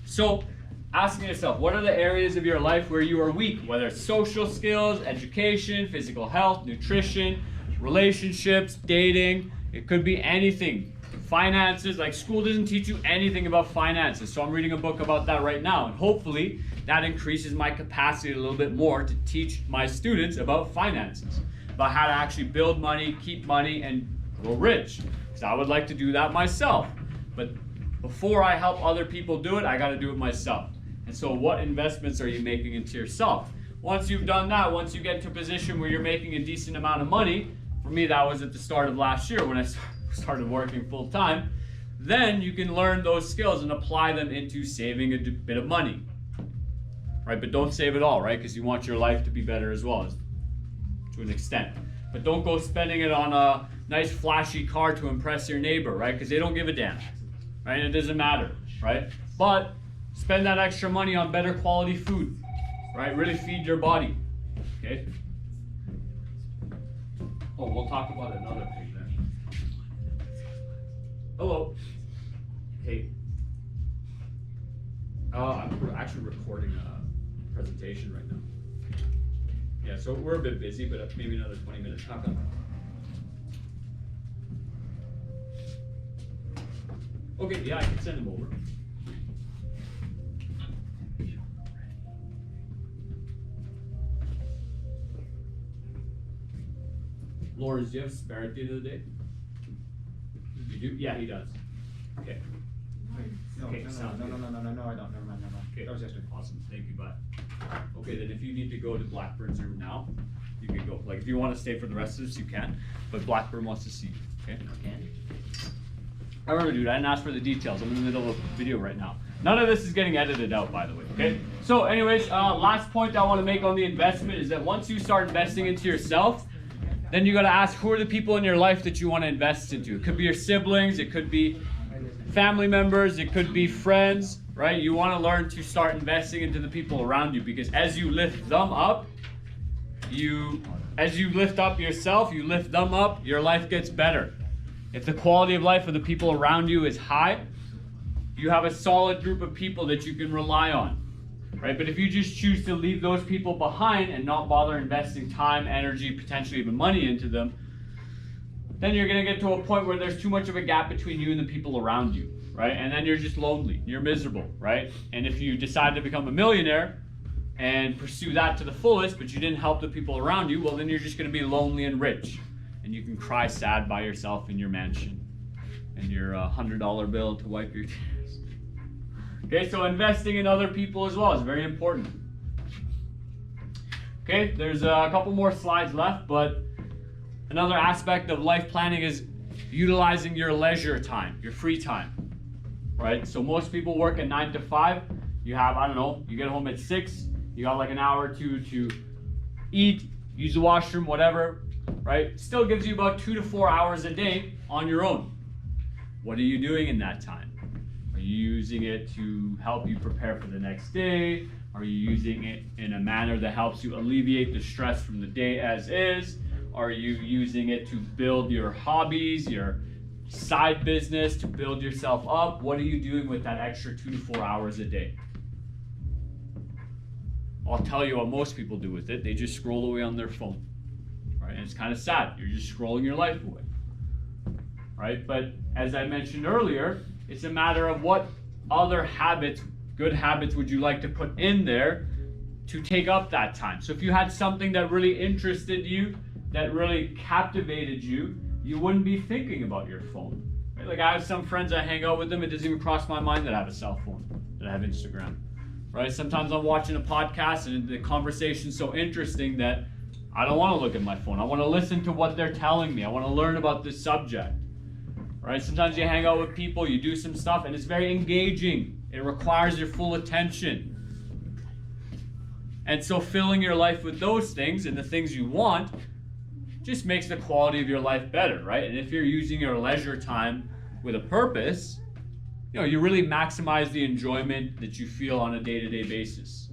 So asking yourself, what are the areas of your life where you are weak? Whether it's social skills, education, physical health, nutrition, relationships, dating. It could be anything. Finances, school doesn't teach you anything about finances. So I'm reading a book about that right now. And hopefully that increases my capacity a little bit more to teach my students about finances. About how to actually build money, keep money, and grow rich. Because I would like to do that myself. But before I help other people do it, I got to do it myself. And so what investments are you making into yourself? Once you've done that, once you get to a position where you're making a decent amount of money, for me that was at the start of last year when I started working full time, then you can learn those skills and apply them into saving a bit of money. Right? But don't save it all, right? Because you want your life to be better as well, to an extent. But don't go spending it on a nice flashy car to impress your neighbor, right? Because they don't give a damn, right? It doesn't matter, right? But spend that extra money on better quality food, right? Really feed your body, okay? Oh, we'll talk about another thing then. Hello. Hey. I'm actually recording a presentation right now. Yeah, so we're a bit busy, but maybe another 20 minutes. Knock on. Okay, yeah, I can send them over. Lawrence, do you have a spare at the end of the day? You do? Yeah, he does. Okay. No, Okay, no, sounds no, good. no, I don't. Never mind. Okay, That was yesterday. awesome. Thank you, bud. Okay, then if you need to go to Blackburn's room now, you can go. Like, if you want to stay for the rest of this, you can. But Blackburn wants to see you. Okay. Remember, dude, I didn't ask for the details. I'm in the middle of a video right now. None of this is getting edited out, by the way. Okay. So, anyways, last point I want to make on the investment is that once you start investing into yourself, then you got to ask who are the people in your life that you want to invest into. It could be your siblings. It could be family members, it could be friends, right? You want to learn to start investing into the people around you, because as you lift them up, as you lift up yourself, you lift them up, your life gets better. If the quality of life of the people around you is high, you have a solid group of people that you can rely on, right? But if you just choose to leave those people behind and not bother investing time, energy, potentially even money into them, then you're going to get to a point where there's too much of a gap between you and the people around you, right? And then you're just lonely, you're miserable, right? And if you decide to become a millionaire and pursue that to the fullest, but you didn't help the people around you, well, then you're just going to be lonely and rich. And you can cry sad by yourself in your mansion and your $100 bill to wipe your tears. Okay, so investing in other people as well is very important. Okay, there's a couple more slides left, but another aspect of life planning is utilizing your leisure time, your free time, right? So most people work at 9 to 5. You have, I don't know, you get home at 6. You got like an hour or two to eat, use the washroom, whatever, right? Still gives you about 2 to 4 hours a day on your own. What are you doing in that time? Are you using it to help you prepare for the next day? Are you using it in a manner that helps you alleviate the stress from the day as is? Are you using it to build your hobbies, your side business, to build yourself up? What are you doing with that extra 2 to 4 hours a day? I'll tell you what most people do with it. They just scroll away on their phone, right? And it's kind of sad. You're just scrolling your life away, right? But as I mentioned earlier, it's a matter of what other habits, good habits, would you like to put in there to take up that time. So if you had something that really interested you, that really captivated you, you wouldn't be thinking about your phone. Right? Like I have some friends, I hang out with them, it doesn't even cross my mind that I have a cell phone, that I have Instagram. Right? Sometimes I'm watching a podcast and the conversation's so interesting that I don't want to look at my phone. I want to listen to what they're telling me. I want to learn about this subject. Right? Sometimes you hang out with people, you do some stuff, and it's very engaging. It requires your full attention. And so filling your life with those things and the things you want just makes the quality of your life better, right? And if you're using your leisure time with a purpose, you really maximize the enjoyment that you feel on a day-to-day basis,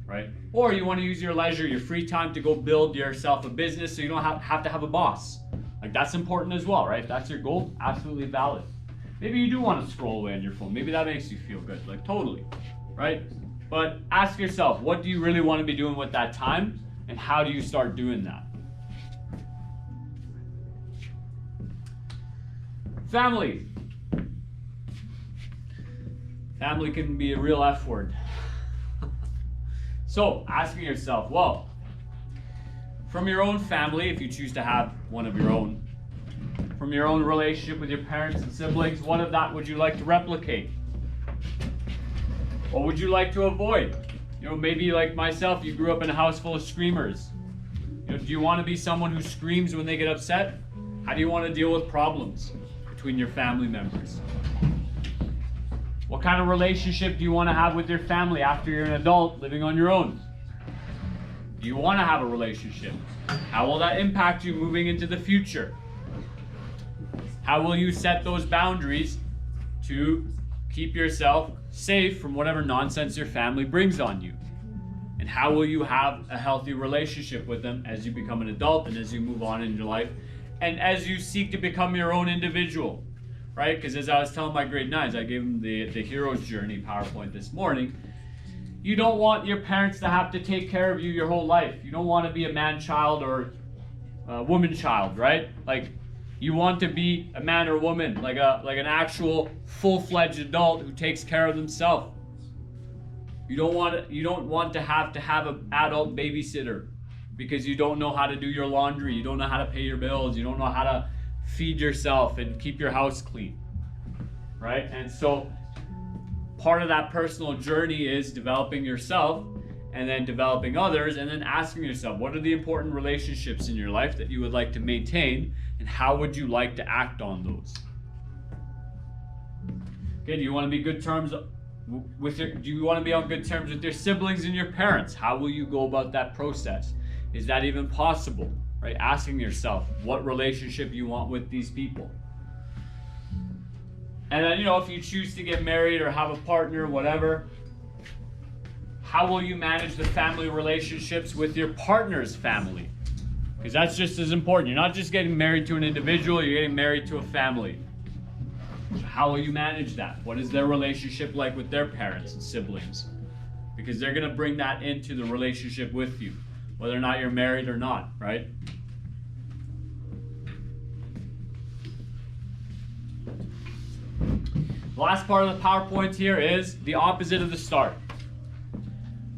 right? Or you want to use your leisure, your free time to go build yourself a business so you don't have to have a boss. Like that's important as well, right? If that's your goal, absolutely valid. Maybe you do want to scroll away on your phone. Maybe that makes you feel good, like totally, right? But ask yourself, what do you really want to be doing with that time? And how do you start doing that? Family. Family can be a real F word. So, asking yourself, well, from your own family, if you choose to have one of your own, from your own relationship with your parents and siblings, what of that would you like to replicate? What would you like to avoid? Maybe like myself, you grew up in a house full of screamers. Do you want to be someone who screams when they get upset? How do you want to deal with problems between your family members? What kind of relationship do you want to have with your family after you're an adult living on your own? Do you want to have a relationship? How will that impact you moving into the future? How will you set those boundaries to keep yourself safe from whatever nonsense your family brings on you? And how will you have a healthy relationship with them as you become an adult and as you move on in your life and as you seek to become your own individual? Right? Because as I was telling my grade 9s, I gave them the hero's journey PowerPoint this morning. You don't want your parents to have to take care of you your whole life. You don't want to be a man child or a woman child, right? Like you want to be a man or woman, like an actual full-fledged adult who takes care of themselves. You don't want to have an adult babysitter because you don't know how to do your laundry, you don't know how to pay your bills, you don't know how to feed yourself and keep your house clean, right? And so part of that personal journey is developing yourself and then developing others, and then asking yourself, what are the important relationships in your life that you would like to maintain, and how would you like to act on those? Okay, do you want to be good terms with do you want to be on good terms with your siblings and your parents? How will you go about that process? Is that even possible? Right? Asking yourself what relationship you want with these people. And then, if you choose to get married or have a partner, whatever, how will you manage the family relationships with your partner's family? Because that's just as important. You're not just getting married to an individual, you're getting married to a family. So how will you manage that? What is their relationship like with their parents and siblings? Because they're going to bring that into the relationship with you, whether or not you're married or not, right? The last part of the PowerPoint here is the opposite of the start.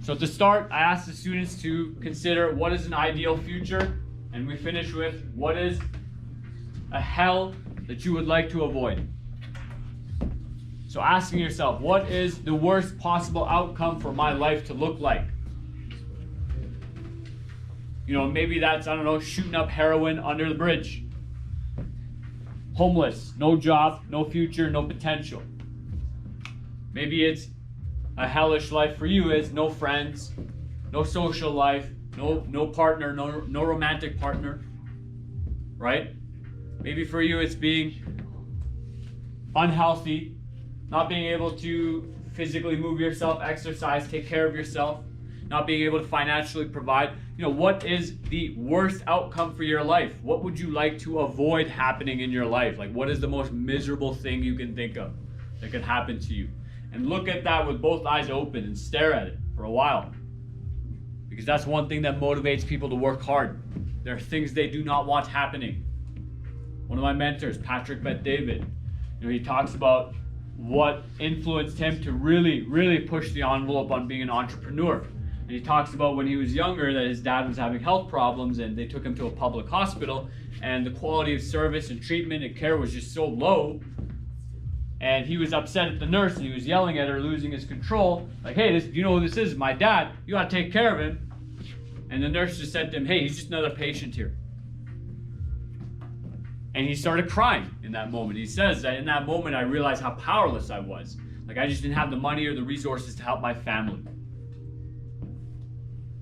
So to start, I asked the students to consider what is an ideal future, and we finish with what is a hell that you would like to avoid. So asking yourself, what is the worst possible outcome for my life to look like? Maybe that's, shooting up heroin under the bridge. Homeless, no job, no future, no potential. Maybe it's a hellish life for you is no friends, no social life, no partner, no romantic partner, right? Maybe for you it's being unhealthy, not being able to physically move yourself, exercise, take care of yourself, not being able to financially provide. What is the worst outcome for your life? What would you like to avoid happening in your life? Like, what is the most miserable thing you can think of that could happen to you? And look at that with both eyes open and stare at it for a while. Because that's one thing that motivates people to work hard. There are things they do not want happening. One of my mentors, Patrick Bet-David, he talks about what influenced him to really, really push the envelope on being an entrepreneur. And he talks about when he was younger that his dad was having health problems and they took him to a public hospital, and the quality of service and treatment and care was just so low. And he was upset at the nurse and he was yelling at her, losing his control. Like, hey, you know who this is? My dad. You gotta take care of him. And the nurse just said to him, hey, he's just another patient here. And he started crying in that moment. He says that in that moment, I realized how powerless I was. Like, I just didn't have the money or the resources to help my family.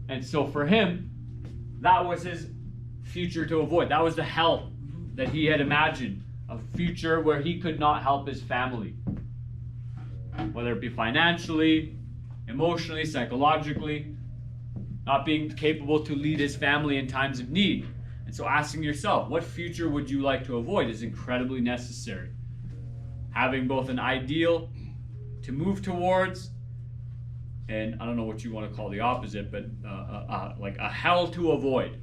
And so for him, that was his future to avoid. That was the hell that he had imagined. A future where he could not help his family. Whether it be financially, emotionally, psychologically, not being capable to lead his family in times of need. And so asking yourself, what future would you like to avoid is incredibly necessary. Having both an ideal to move towards, and I don't know what you want to call the opposite, but like a hell to avoid.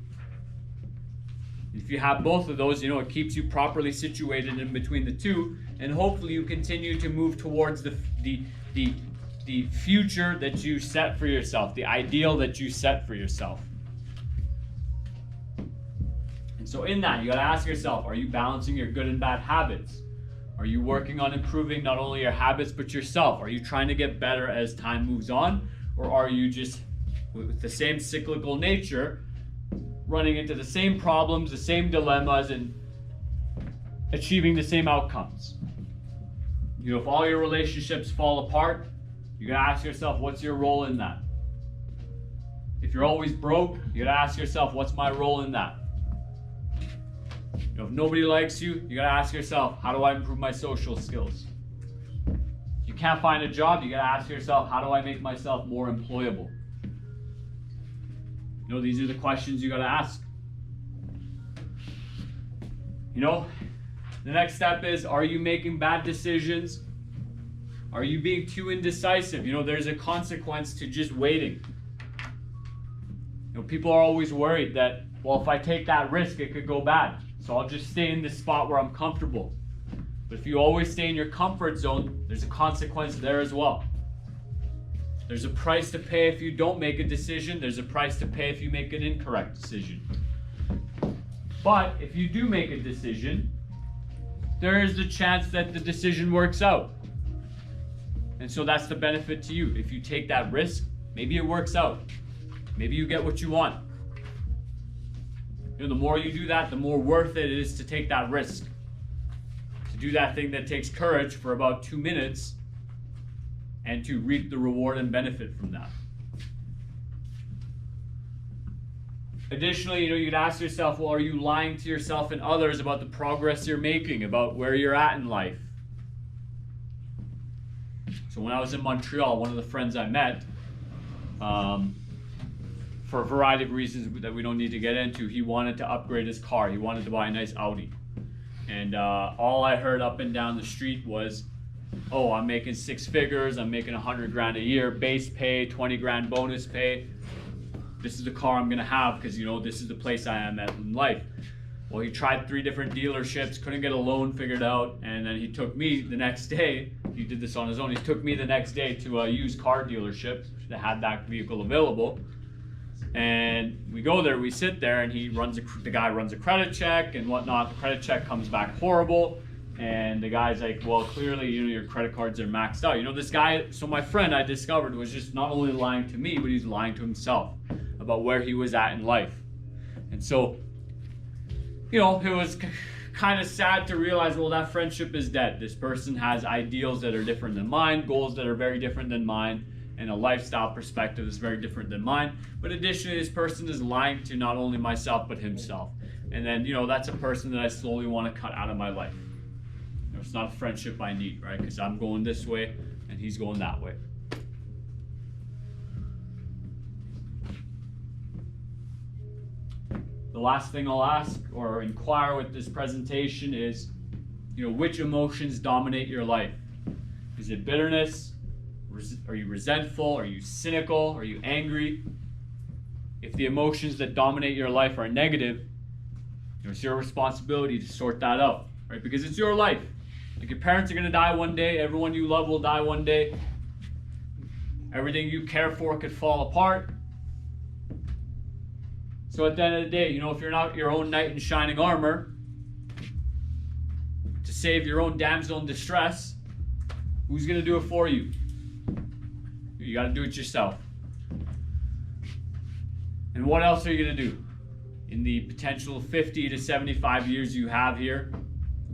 If you have both of those, it keeps you properly situated in between the two, and hopefully you continue to move towards the future that you set for yourself, the ideal that you set for yourself. And so in that, you got to ask yourself, are you balancing your good and bad habits? Are you working on improving not only your habits, but yourself? Are you trying to get better as time moves on? Or are you just, with the same cyclical nature, running into the same problems, the same dilemmas, and achieving the same outcomes? If all your relationships fall apart, you gotta ask yourself, what's your role in that? If you're always broke, you gotta ask yourself, what's my role in that? If nobody likes you, you gotta ask yourself, how do I improve my social skills? If you can't find a job, you gotta ask yourself, how do I make myself more employable? These are the questions you got to ask. The next step is, are you making bad decisions? Are you being too indecisive? There's a consequence to just waiting. People are always worried that, well, if I take that risk, it could go bad. So I'll just stay in this spot where I'm comfortable. But if you always stay in your comfort zone, there's a consequence there as well. There's a price to pay if you don't make a decision. There's a price to pay if you make an incorrect decision. But if you do make a decision, there is the chance that the decision works out. And so that's the benefit to you. If you take that risk, maybe it works out. Maybe you get what you want. The more you do that, the more worth it is to take that risk. To do that thing that takes courage for about 2 minutes and to reap the reward and benefit from that. Additionally, you could ask yourself, well, are you lying to yourself and others about the progress you're making, about where you're at in life? So when I was in Montreal, one of the friends I met, for a variety of reasons that we don't need to get into, he wanted to upgrade his car. He wanted to buy a nice Audi. And all I heard up and down the street was, oh, I'm making 6 figures, I'm making 100 grand a year, base pay, 20 grand bonus pay. This is the car I'm gonna have because this is the place I am at in life. Well, he tried 3 different dealerships, couldn't get a loan figured out, and then he took me the next day. He did this on his own. He took me the next day to a used car dealership that had that vehicle available. And we go there, we sit there, and the guy runs a credit check and whatnot. The credit check comes back horrible, and the guy's like, well, clearly, your credit cards are maxed out. This guy, so my friend I discovered was just not only lying to me, but he's lying to himself about where he was at in life. And so, it was kind of sad to realize, well, that friendship is dead. This person has ideals that are different than mine, goals that are very different than mine, and a lifestyle perspective that's very different than mine. But additionally, this person is lying to not only myself, but himself. And then, that's a person that I slowly want to cut out of my life. It's not a friendship I need, right? Because I'm going this way and he's going that way. The last thing I'll ask or inquire with this presentation is, which emotions dominate your life? Is it bitterness? Are you resentful? Are you cynical? Are you angry? If the emotions that dominate your life are negative, it's your responsibility to sort that out, right? Because it's your life. Like, your parents are going to die one day. Everyone you love will die one day. Everything you care for could fall apart. So at the end of the day, if you're not your own knight in shining armor to save your own damsel in distress, who's going to do it for you? You got to do it yourself. And what else are you going to do? In the potential 50 to 75 years you have here,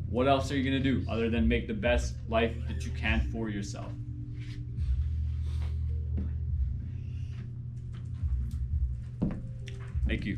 what else are you going to do other than make the best life that you can for yourself? Thank you.